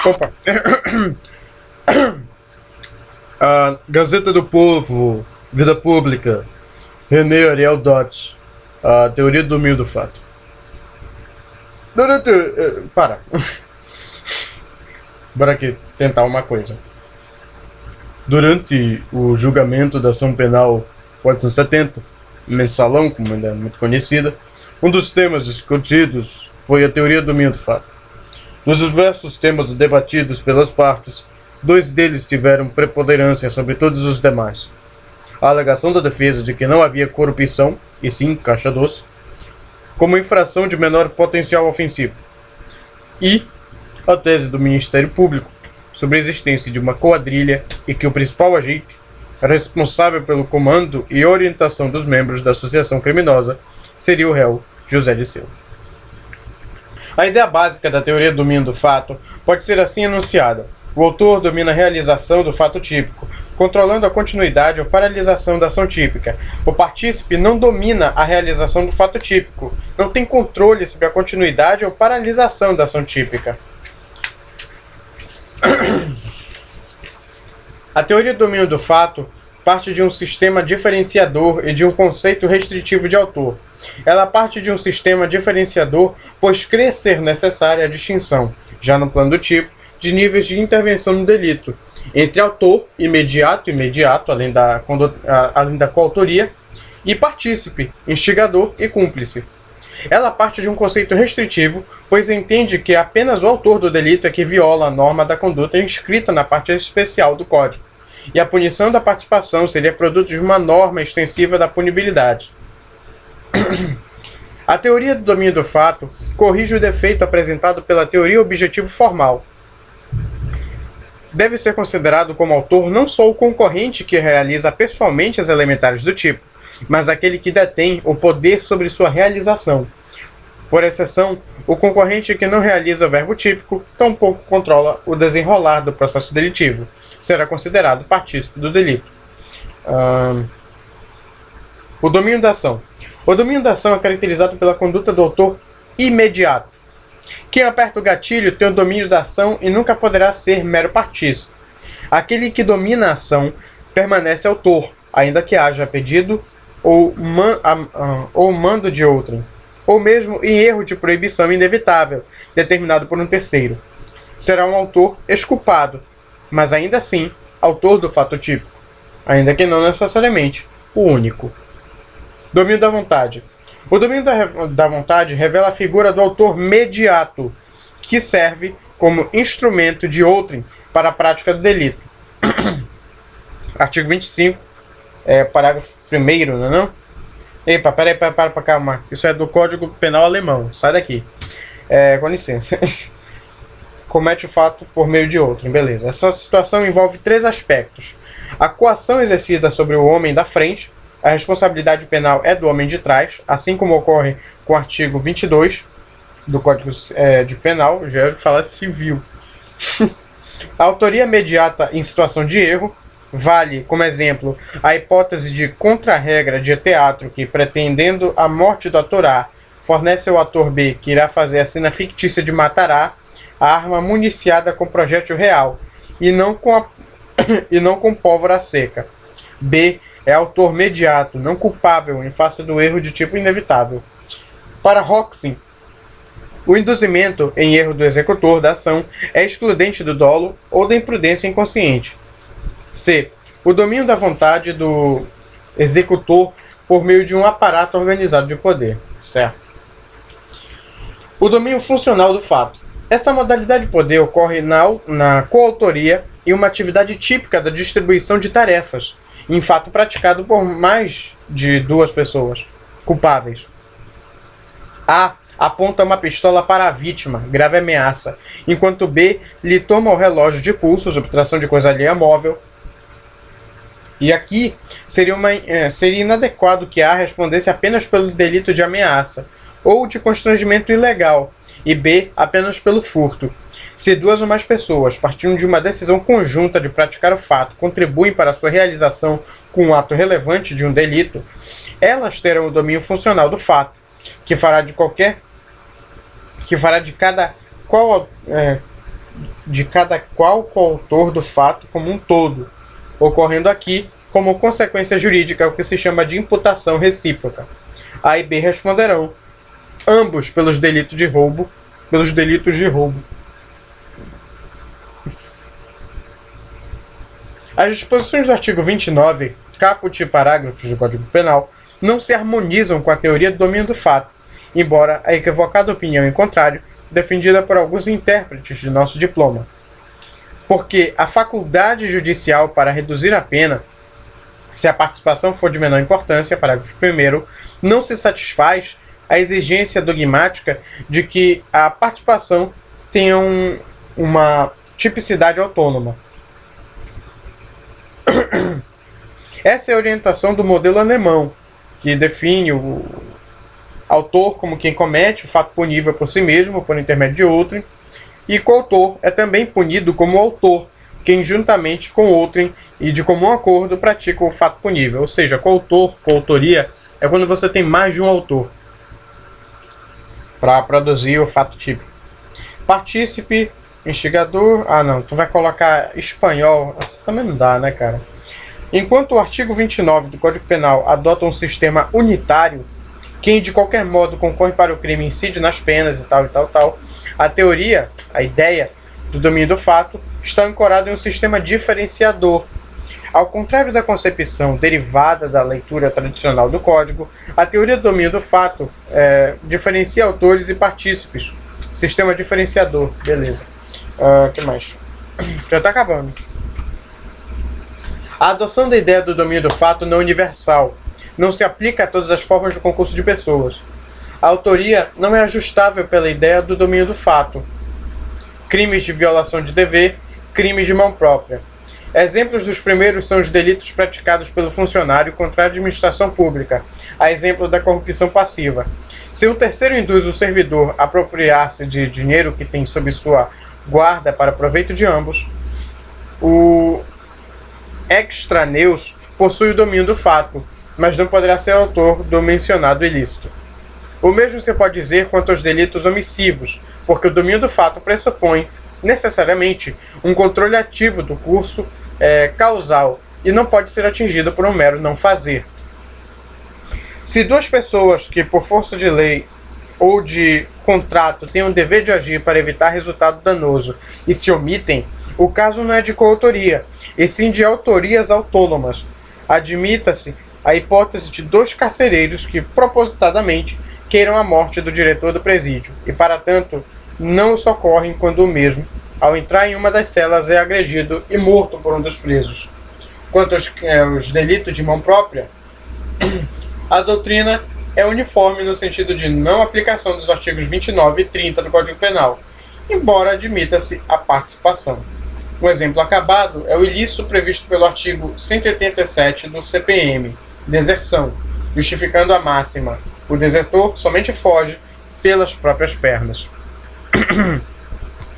Opa. A Gazeta do Povo, Vida Pública, René Ariel Dodge, a Teoria do Domínio do Fato. Para. Bora aqui tentar uma coisa. Durante o julgamento da ação penal 470, mensalão, como ainda é muito conhecida, um dos temas discutidos foi a teoria do domínio do fato. Dos diversos temas debatidos pelas partes, 2 deles tiveram preponderância sobre todos os demais. A alegação da defesa de que não havia corrupção, e sim caixa doce, como infração de menor potencial ofensivo, e a tese do Ministério Público sobre a existência de uma quadrilha e que o principal agente responsável pelo comando e orientação dos membros da associação criminosa seria o réu José Dirceu. A ideia básica da teoria do domínio do fato pode ser assim enunciada. O autor domina a realização do fato típico, controlando a continuidade ou paralisação da ação típica. O partícipe não domina a realização do fato típico, não tem controle sobre a continuidade ou paralisação da ação típica. A teoria do domínio do fato parte de um sistema diferenciador e de um conceito restritivo de autor. Ela parte de um sistema diferenciador, pois crê ser necessária a distinção, já no plano do tipo, de níveis de intervenção no delito, entre autor, imediato, além da coautoria, e partícipe, instigador e cúmplice. Ela parte de um conceito restritivo, pois entende que apenas o autor do delito é que viola a norma da conduta inscrita na parte especial do Código, e a punição da participação seria produto de uma norma extensiva da punibilidade. A teoria do domínio do fato corrige o defeito apresentado pela teoria objetivo formal. Deve ser considerado como autor não só o concorrente que realiza pessoalmente as elementares do tipo, mas aquele que detém o poder sobre sua realização. Por exceção, o concorrente que não realiza o verbo típico tampouco controla o desenrolar do processo delitivo. Será considerado partícipe do delito. O domínio da ação. O domínio da ação é caracterizado pela conduta do autor imediato. Quem aperta o gatilho tem o domínio da ação e nunca poderá ser mero partícipe. Aquele que domina a ação permanece autor, ainda que haja pedido ou mando de outrem, ou mesmo em erro de proibição inevitável, determinado por um terceiro. Será um autor exculpado, mas ainda assim autor do fato típico, ainda que não necessariamente o único. Domínio da vontade. O domínio da vontade revela a figura do autor mediato, que serve como instrumento de outrem para a prática do delito. Artigo 25, parágrafo 1º, não é não? Epa, peraí, para calma. Isso é do Código Penal Alemão. Sai daqui. Com licença. Comete o fato por meio de outrem. Beleza. Essa situação envolve 3 aspectos. A coação exercida sobre o homem da frente. A responsabilidade penal é do homem de trás, assim como ocorre com o artigo 22 do Código de Penal, já ia falar civil. A autoria imediata em situação de erro vale, como exemplo, a hipótese de contra-regra de teatro que, pretendendo a morte do ator A, fornece ao ator B, que irá fazer a cena fictícia de matar A arma municiada com projétil real, e não com pólvora seca. B é autor mediato, não culpável, em face do erro de tipo inevitável. Para Hoxie, o induzimento em erro do executor da ação é excludente do dolo ou da imprudência inconsciente. C. O domínio da vontade do executor por meio de um aparato organizado de poder. Certo. O domínio funcional do fato. Essa modalidade de poder ocorre na coautoria e uma atividade típica da distribuição de tarefas, em fato praticado por mais de 2 pessoas culpáveis. A aponta uma pistola para a vítima, grave ameaça, enquanto B lhe toma o relógio de pulso, subtração de coisa alheia móvel, E aqui seria inadequado que A respondesse apenas pelo delito de ameaça ou de constrangimento ilegal, e B apenas pelo furto. Se duas ou mais pessoas, partindo de uma decisão conjunta de praticar o fato, contribuem para a sua realização com um ato relevante de um delito, elas terão o domínio funcional do fato, que fará de cada qual coautor do fato como um todo, ocorrendo aqui como consequência jurídica o que se chama de imputação recíproca. A e B responderão ambos pelos delitos de roubo. As disposições do artigo 29, caput e parágrafos do Código Penal, não se harmonizam com a teoria do domínio do fato, embora a equivocada opinião em contrário, defendida por alguns intérpretes de nosso diploma. Porque a faculdade judicial para reduzir a pena, se a participação for de menor importância, parágrafo 1º, não se satisfaz a exigência dogmática de que a participação tenha uma tipicidade autônoma. Essa é a orientação do modelo alemão, que define o autor como quem comete o fato punível por si mesmo ou por intermédio de outrem, e coautor é também punido como autor, quem juntamente com outrem e de comum acordo pratica o fato punível. Ou seja, coautoria é quando você tem mais de um autor para produzir o fato típico. Partícipe, instigador... Ah, não, tu vai colocar espanhol. Isso também não dá, né, cara? Enquanto o artigo 29 do Código Penal adota um sistema unitário, quem de qualquer modo concorre para o crime incide nas penas e tal, a ideia do domínio do fato está ancorada em um sistema diferenciador. Ao contrário da concepção derivada da leitura tradicional do Código, a teoria do domínio do fato diferencia autores e partícipes. Sistema diferenciador, beleza. O que mais? Já está acabando. A adoção da ideia do domínio do fato não é universal. Não se aplica a todas as formas de concurso de pessoas. A autoria não é ajustável pela ideia do domínio do fato. Crimes de violação de dever, crimes de mão própria. Exemplos dos primeiros são os delitos praticados pelo funcionário contra a administração pública, a exemplo da corrupção passiva. Se um terceiro induz o servidor a apropriar-se de dinheiro que tem sob sua guarda para proveito de ambos, o extraneus possui o domínio do fato, mas não poderá ser autor do mencionado ilícito. O mesmo se pode dizer quanto aos delitos omissivos, porque o domínio do fato pressupõe, necessariamente, um controle ativo do curso causal e não pode ser atingido por um mero não fazer. Se duas pessoas que, por força de lei ou de contrato, têm o dever de agir para evitar resultado danoso e se omitem, o caso não é de coautoria, e sim de autorias autônomas. Admita-se a hipótese de dois carcereiros que, propositadamente, queiram a morte do diretor do presídio, e, para tanto, não o socorrem quando o mesmo, ao entrar em uma das celas, é agredido e morto por um dos presos. Quanto aos delitos de mão própria, a doutrina é uniforme no sentido de não aplicação dos artigos 29 e 30 do Código Penal, embora admita-se a participação. Um exemplo acabado é o ilícito previsto pelo artigo 187 do CPM, deserção, justificando a máxima: o desertor somente foge pelas próprias pernas.